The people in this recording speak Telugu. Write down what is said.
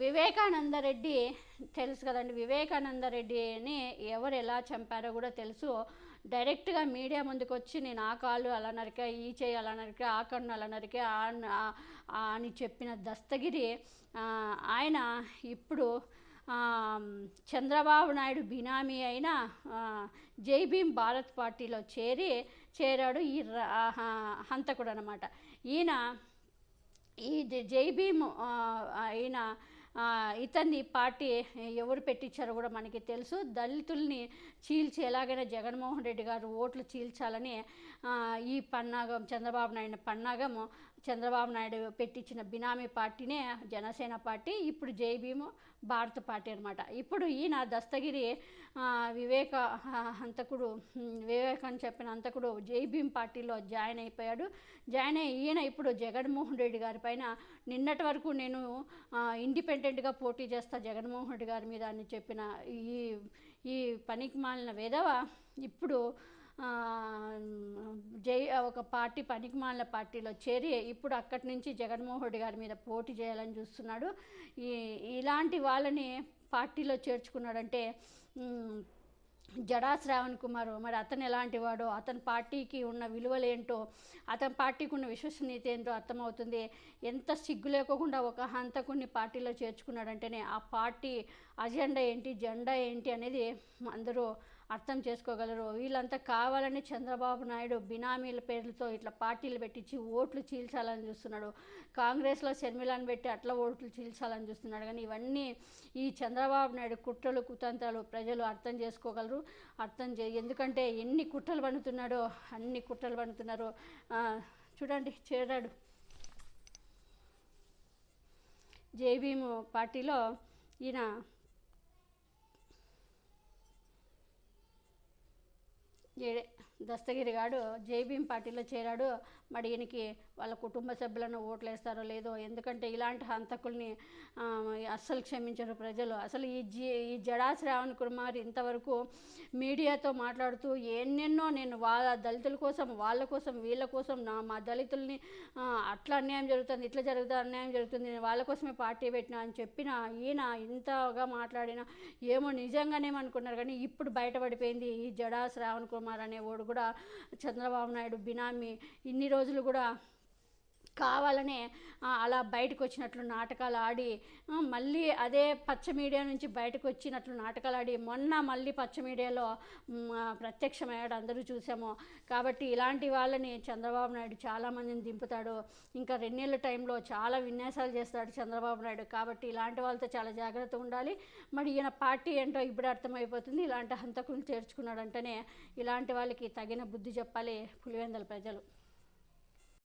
వివేకానంద రెడ్డి తెలుసు కదండి. వివేకానంద రెడ్డిని ఎవరు ఎలా చంపారో కూడా తెలుసు. డైరెక్ట్గా మీడియా ముందుకు వచ్చి నేను ఆ కాలు అలా నరికా, ఈ చేయి అలా నరికా, ఆ కన్ను అలా నరికా అని చెప్పిన దస్తగిరి ఆయన ఇప్పుడు చంద్రబాబు నాయుడు బినామీ అయిన జై భీమ్ భారత్ పార్టీలో చేరాడు ఈ హంతకుడు అనమాట. ఈయన ఈ జై భీమ్ ఈయన ఇతన్ని పార్టీ ఎవరు పెట్టించారో కూడా మనకి తెలుసు. దళితుల్ని చీల్చి ఎలాగైనా జగన్మోహన్ రెడ్డి గారు ఓట్లు చీల్చాలని ఈ పన్నాగం చంద్రబాబు నాయుడు పన్నాగము చంద్రబాబు నాయుడు పెట్టించిన బినామీ పార్టీనే జనసేన పార్టీ, ఇప్పుడు జై భీమ్ భారత పార్టీ అనమాట. ఇప్పుడు ఈయన దస్తగిరి హంతకుడు వివేక్ చెప్పిన హంతకుడు జై భీమ్ పార్టీలో జాయిన్ అయిపోయాడు. జాయిన్ అయ్యి ఈయన ఇప్పుడు జగన్మోహన్ రెడ్డి గారి పైన నిన్నటి వరకు నేను ఇండిపెండెంట్గా పోటీ చేస్తా జగన్మోహన్ రెడ్డి గారి మీద అని చెప్పిన ఈ పనికి మాలిన వెధవ ఇప్పుడు ఒక పార్టీ పనికిమాలిన పార్టీలో చేరి ఇప్పుడు అక్కడి నుంచి జగన్మోహన్ రెడ్డి గారి మీద పోటీ చేయాలని చూస్తున్నాడు. ఇలాంటి వాళ్ళని పార్టీలో చేర్చుకున్నాడంటే జడా శ్రావణ్ కుమార్ మరి అతను ఎలాంటి వాడో, అతని పార్టీకి ఉన్న విలువలు ఏంటో, అతని పార్టీకి ఉన్న విశ్వసనీయత ఏంటో అర్థమవుతుంది. ఎంత సిగ్గు లేకోకుండా ఒక హంతకుడిని పార్టీలో చేర్చుకున్నాడంటేనే ఆ పార్టీ అజెండా ఏంటి, జెండా ఏంటి అనేది అందరూ అర్థం చేసుకోగలరు. వీళ్ళంతా కావాలని చంద్రబాబు నాయుడు బినామీల పేర్లతో ఇట్లా పార్టీలు పెట్టించి ఓట్లు చీల్చాలని చూస్తున్నాడు. కాంగ్రెస్లో షర్మిలాని పెట్టి అట్లా ఓట్లు చీల్చాలని చూస్తున్నాడు. కానీ ఇవన్నీ ఈ చంద్రబాబు నాయుడు కుట్రలు కుతంత్రాలు ప్రజలు అర్థం చేసుకోగలరు. ఎందుకంటే ఎన్ని కుట్రలు పన్నుతున్నాడో అన్ని కుట్రలు పన్నుతున్నారు. చూడండి, చేరాడు జై భీమ్ పార్టీలో ఈయన దస్తగిరి గాడు జై భీమ్ పార్టీలో చేరాడు. మరి ఈయనకి వాళ్ళ కుటుంబ సభ్యులను ఓట్లు వేస్తారో లేదో, ఎందుకంటే ఇలాంటి హంతకుల్ని అస్సలు క్షమించరు ప్రజలు. అసలు ఈ జడా శ్రావణ్ కుమార్ ఇంతవరకు మీడియాతో మాట్లాడుతూ ఎన్నెన్నో నేను దళితుల కోసం, వాళ్ళ కోసం, వీళ్ళ కోసం, మా దళితుల్ని అట్లా అన్యాయం జరుగుతుంది, ఇట్లా జరుగుతుంది, అన్యాయం జరుగుతుంది, నేను వాళ్ళ కోసమే పార్టీ పెట్టినా అని చెప్పిన ఈయన ఇంతగా మాట్లాడినా ఏమో నిజంగానేమనుకున్నారు. కానీ ఇప్పుడు బయటపడిపోయింది ఈ జడా శ్రావణ్ కుమార్ అనేవాడు కూడా చంద్రబాబు నాయుడు బినామీ. ఇన్ని రోజులు కూడా కావాలనే అలా బయటకు వచ్చినట్లు నాటకాలు ఆడి మళ్ళీ అదే పచ్చ మీడియా నుంచి బయటకు వచ్చినట్లు నాటకాలు ఆడి మొన్న మళ్ళీ పచ్చ మీడియాలో ప్రత్యక్షమయ్యాడు, అందరూ చూసాము. కాబట్టి ఇలాంటి వాళ్ళని చంద్రబాబు నాయుడు చాలామందిని దింపుతాడు. ఇంకా 2 నెలల టైంలో చాలా విన్యాసాలు చేస్తాడు చంద్రబాబు నాయుడు. కాబట్టి ఇలాంటి వాళ్ళతో చాలా జాగ్రత్తగా ఉండాలి. మరి ఈయన పార్టీ ఏంటో ఇప్పుడు అర్థమైపోతుంది. ఇలాంటి హంతకులు చేర్చుకున్నాడంటేనే ఇలాంటి వాళ్ళకి తగిన బుద్ధి చెప్పాలి పులివెందుల ప్రజలు.